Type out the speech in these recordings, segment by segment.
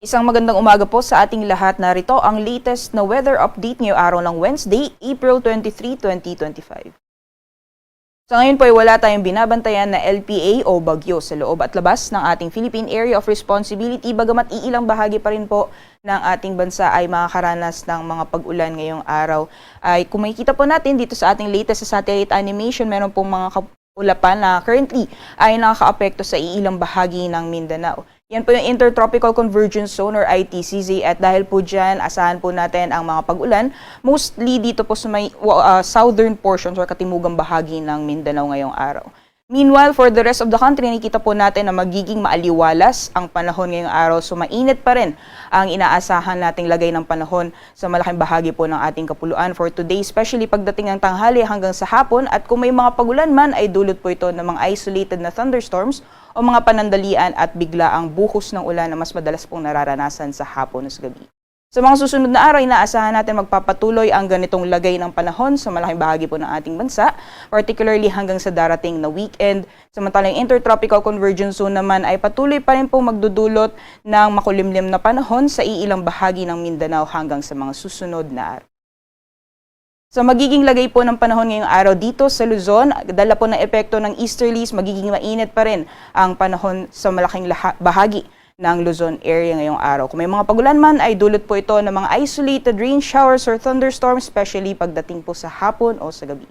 Isang magandang umaga po sa ating lahat. Narito ang latest na weather update ngayong araw ng Wednesday, April 23, 2025. Sa ngayon po ay wala tayong binabantayan na LPA o bagyo sa loob at labas ng ating Philippine Area of Responsibility, bagamat iilang bahagi pa rin po ng ating bansa ay makakaranas ng mga pag-ulan ngayong araw. Ay kung makikita po natin dito sa ating latest sa satellite animation, meron pong mga ulapan na currently ay nakakaapekto sa iilang bahagi ng Mindanao. Yan po yung Intertropical Convergence Zone or ITCZ at dahil po dyan, asahan po natin ang mga pag-ulan, mostly dito po sa may southern portions or katimugang bahagi ng Mindanao ngayong araw. Meanwhile, for the rest of the country, nakikita po natin na magiging maaliwalas ang panahon ngayong araw. So mainit pa rin ang inaasahan nating lagay ng panahon sa malaking bahagi po ng ating kapuluan for today, especially pagdating ng tanghali hanggang sa hapon. At kung may mga pagulan man, ay dulot po ito ng mga isolated na thunderstorms o mga panandalian at bigla ang buhos ng ulan na mas madalas pong nararanasan sa hapon at gabi. Sa mga susunod na araw, inaasahan natin magpapatuloy ang ganitong lagay ng panahon sa malaking bahagi po ng ating bansa, particularly hanggang sa darating na weekend. Samantalang Intertropical Convergence Zone naman ay patuloy pa rin pong magdudulot ng makulimlim na panahon sa iilang bahagi ng Mindanao hanggang sa mga susunod na araw. Sa magiging lagay po ng panahon ngayong araw dito sa Luzon, dala po ng epekto ng easterlies, magiging mainit pa rin ang panahon sa malaking bahagi ng Luzon area ngayong araw. Kung may mga pagulan man, ay dulot po ito ng mga isolated rain showers or thunderstorms, especially pagdating po sa hapon o sa gabi.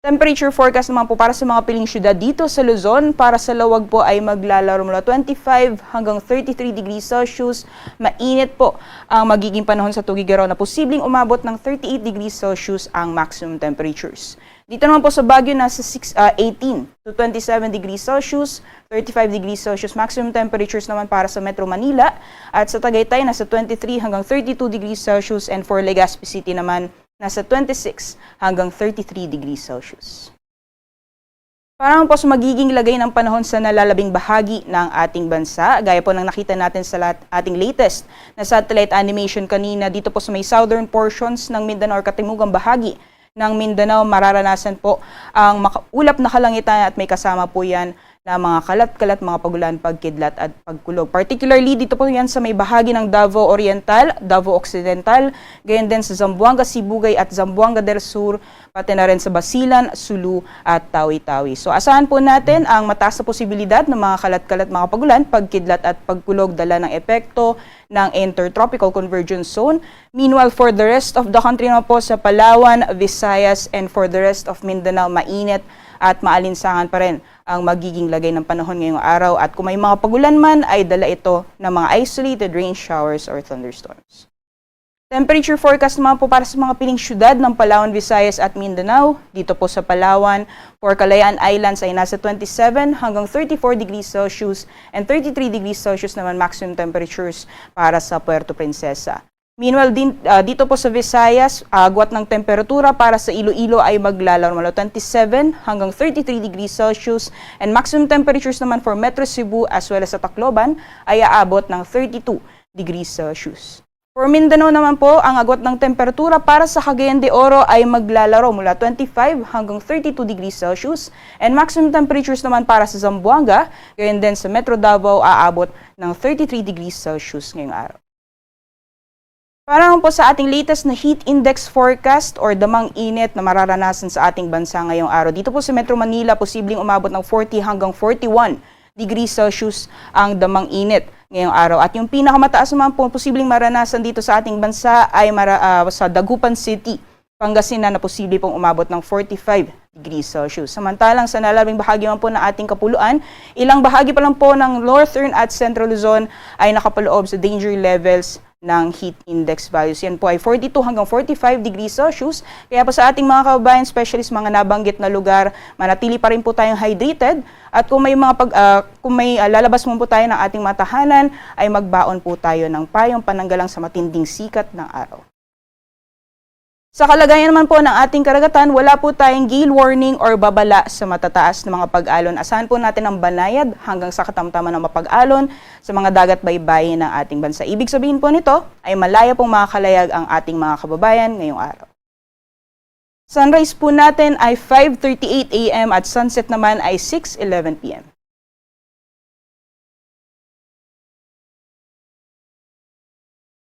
Temperature forecast naman po para sa mga piling syudad dito sa Luzon, para sa lawag po ay maglalaro mula 25 hanggang 33 degrees Celsius. Mainit po ang magiging panahon sa Tuguegarao na posibleng umabot ng 38 degrees Celsius ang maximum temperatures. Dito naman po sa Baguio, nasa 18 to 27 degrees Celsius, 35 degrees Celsius maximum temperatures naman para sa Metro Manila. At sa Tagaytay, nasa 23 hanggang 32 degrees Celsius, and for Legazpi City naman, nasa 26 hanggang 33 degrees Celsius. Para po sa magiging lagay ng panahon sa nalalabing bahagi ng ating bansa, gaya po ng nakita natin sa ating latest na satellite animation kanina, dito po sa may southern portions ng Mindanao or katimugang bahagi ng Mindanao, mararanasan po ang ulap na kalangitan at may kasama po yan na mga kalat-kalat, mga pagulan, pagkidlat at pagkulog. Particularly dito po yan sa may bahagi ng Davao Oriental, Davao Occidental, gayon din sa Zamboanga, Sibugay at Zamboanga del Sur, pati na rin sa Basilan, Sulu at Tawi-Tawi. So asahan po natin ang mataas na posibilidad ng mga kalat-kalat, mga pagulan, pagkidlat at pagkulog dala ng epekto ng Intertropical Convergence Zone. Meanwhile, for the rest of the country naman po sa Palawan, Visayas, and for the rest of Mindanao, mainit at maalinsangan pa rin ang magiging lagay ng panahon ngayong araw. At kung may mga pagulan man, ay dala ito ng mga isolated rain showers or thunderstorms. Temperature forecast naman po para sa mga piling syudad ng Palawan, Visayas at Mindanao. Dito po sa Palawan, for Kalayaan Islands ay nasa 27 hanggang 34 degrees Celsius and 33 degrees Celsius naman maximum temperatures para sa Puerto Princesa. Meanwhile, dito po sa Visayas, agwat ng temperatura para sa Iloilo ay maglalaro mula 27 hanggang 33 degrees Celsius, and maximum temperatures naman for Metro Cebu as well as sa Tacloban ay aabot ng 32 degrees Celsius. For Mindanao naman po, ang agwat ng temperatura para sa Cagayan de Oro ay maglalaro mula 25 hanggang 32 degrees Celsius, and maximum temperatures naman para sa Zamboanga, gayon din sa Metro Davao, aabot ng 33 degrees Celsius ngayong araw. Para po sa ating latest na heat index forecast or damang init na mararanasan sa ating bansa ngayong araw. Dito po sa Metro Manila, posibleng umabot ng 40 hanggang 41 degrees Celsius ang damang init ngayong araw. At yung pinakamataas naman po posibleng maranasan dito sa ating bansa ay sa Dagupan City, Pangasinan, na posible pong umabot ng 45 degrees Celsius. Samantalang sa nalalabing bahagi man po ng ating kapuluan, ilang bahagi pa lang po ng Northern at Central Luzon ay nakapaloob sa danger levels ng heat index values. Yan po ay 42 hanggang 45 degrees Celsius. Kaya po sa ating mga kababayan, especially sa mga nabanggit na lugar, manatili pa rin po tayong hydrated. At kung may lalabas mo po tayo ng ating matahanan, ay magbaon po tayo ng payong pananggalang sa matinding sikat ng araw. Sa kalagayan naman po ng ating karagatan, wala po tayong gale warning or babala sa matataas na mga pag-alon. Asahan po natin ang banayad hanggang sa katamtaman ng mapag-alon sa mga dagat baybayin ng ating bansa. Ibig sabihin po nito ay malaya pong makakalayag ang ating mga kababayan ngayong araw. Sunrise po natin ay 5:38 AM at sunset naman ay 6:11 PM.